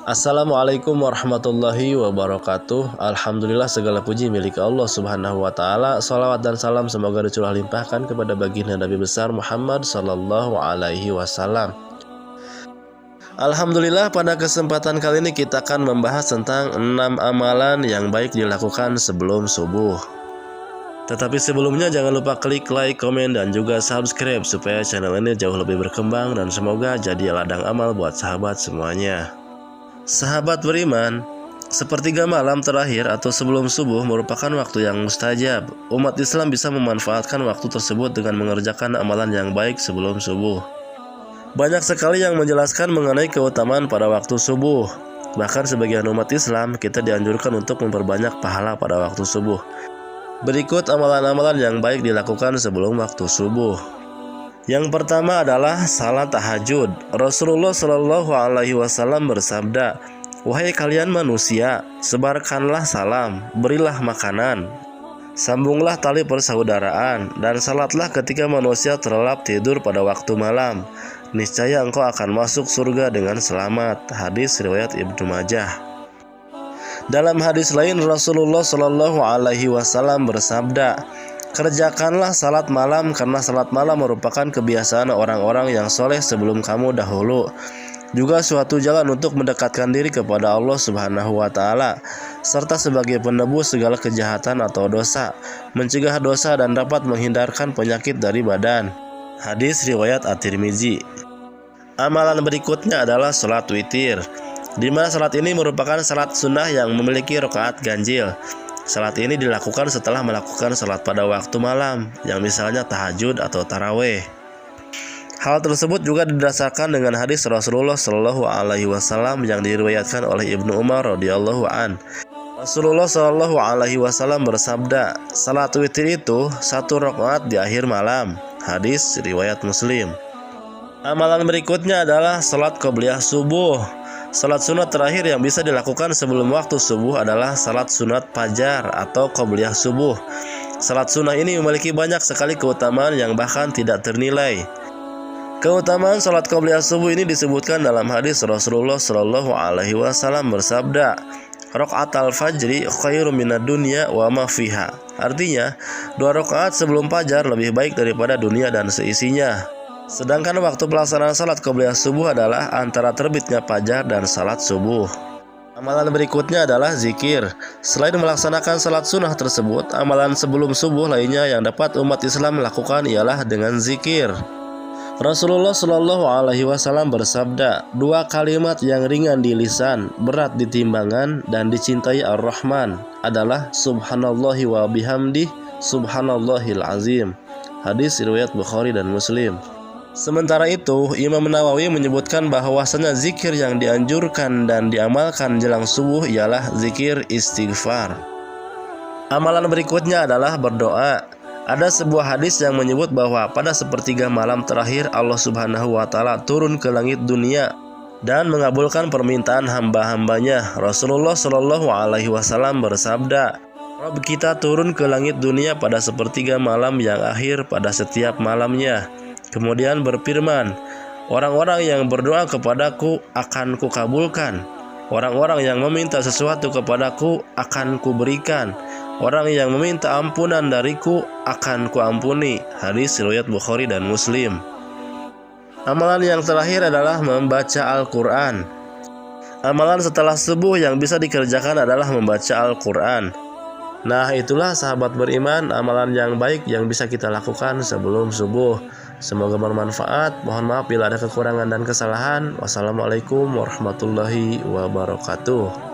Assalamualaikum warahmatullahi wabarakatuh. Alhamdulillah, segala puji milik Allah subhanahu wa ta'ala. Salawat dan salam semoga dicurah limpahkan kepada baginda Nabi besar Muhammad sallallahu alaihi wasallam. Alhamdulillah, pada kesempatan kali ini kita akan membahas tentang 6 amalan yang baik dilakukan sebelum subuh. Tetapi sebelumnya jangan lupa klik like, komen, dan juga subscribe supaya channel ini jauh lebih berkembang dan semoga jadi ladang amal buat sahabat semuanya. Sahabat beriman, sepertiga malam terakhir atau sebelum subuh merupakan waktu yang mustajab. Umat Islam bisa memanfaatkan waktu tersebut dengan mengerjakan amalan yang baik sebelum subuh. Banyak sekali yang menjelaskan mengenai keutamaan pada waktu subuh. Bahkan sebagian umat Islam kita dianjurkan untuk memperbanyak pahala pada waktu subuh. Berikut amalan-amalan yang baik dilakukan sebelum waktu subuh. Yang pertama adalah salat tahajud. Rasulullah Shallallahu Alaihi Wasallam bersabda, "Wahai kalian manusia, sebarkanlah salam, berilah makanan, sambunglah tali persaudaraan, dan salatlah ketika manusia terlelap tidur pada waktu malam. Niscaya engkau akan masuk surga dengan selamat." Hadis riwayat Ibnu Majah. Dalam hadis lain Rasulullah Shallallahu Alaihi Wasallam bersabda, "Kerjakanlah salat malam karena salat malam merupakan kebiasaan orang-orang yang soleh sebelum kamu dahulu. Juga suatu jalan untuk mendekatkan diri kepada Allah Subhanahu wa Ta'ala, serta sebagai penebus segala kejahatan atau dosa, mencegah dosa dan dapat menghindarkan penyakit dari badan." Hadis riwayat At-Tirmizi. Amalan berikutnya adalah salat witir, di mana salat ini merupakan salat sunnah yang memiliki rakaat ganjil. Salat ini dilakukan setelah melakukan salat pada waktu malam, yang misalnya tahajud atau taraweh. Hal tersebut juga didasarkan dengan hadis Rasulullah Shallallahu Alaihi Wasallam yang diriwayatkan oleh Ibnu Umar radhiyallahu an. Rasulullah Shallallahu Alaihi Wasallam bersabda, "Salat witir itu 1 rakaat di akhir malam." Hadis riwayat Muslim. Amalan berikutnya adalah salat qobliyah subuh. Salat sunat terakhir yang bisa dilakukan sebelum waktu subuh adalah salat sunat fajar atau qobliyah subuh. Salat sunnah ini memiliki banyak sekali keutamaan yang bahkan tidak ternilai. Keutamaan salat qobliyah subuh ini disebutkan dalam hadis Rasulullah Shallallahu Alaihi Wasallam bersabda, "Raqatal fajri khairum minad dunya wa ma fiha." Artinya, 2 rakaat sebelum fajar lebih baik daripada dunia dan seisinya. Sedangkan waktu pelaksanaan salat qobliyah subuh adalah antara terbitnya fajar dan salat subuh. Amalan berikutnya adalah zikir. Selain melaksanakan salat sunnah tersebut, amalan sebelum subuh lainnya yang dapat umat Islam lakukan ialah dengan zikir. Rasulullah Shallallahu Alaihi Wasallam bersabda, 2 kalimat yang ringan di lisan, berat di timbangan, dan dicintai Ar-Rahman adalah subhanallahi wa bihamdih, subhanallahil azim. Hadis riwayat Bukhari dan Muslim. Sementara itu, Imam Nawawi menyebutkan bahwasanya zikir yang dianjurkan dan diamalkan jelang subuh ialah zikir istighfar. Amalan berikutnya adalah berdoa. Ada sebuah hadis yang menyebut bahwa pada sepertiga malam terakhir Allah Subhanahu wa Ta'ala turun ke langit dunia dan mengabulkan permintaan hamba-hambanya. Rasulullah Shallallahu Alaihi Wasallam bersabda, "Rabb kita turun ke langit dunia pada sepertiga malam yang akhir pada setiap malamnya. Kemudian berfirman, orang-orang yang berdoa kepadaku akan kukabulkan. Orang-orang yang meminta sesuatu kepadaku akan kuberikan. Orang yang meminta ampunan dariku akan kuampuni." Hadis riwayat Bukhari dan Muslim. Amalan yang terakhir adalah membaca Al-Quran. Amalan setelah subuh yang bisa dikerjakan adalah membaca Al-Quran. Nah, itulah sahabat beriman amalan yang baik yang bisa kita lakukan sebelum subuh. Semoga bermanfaat. Mohon maaf bila ada kekurangan dan kesalahan. Wassalamualaikum warahmatullahi wabarakatuh.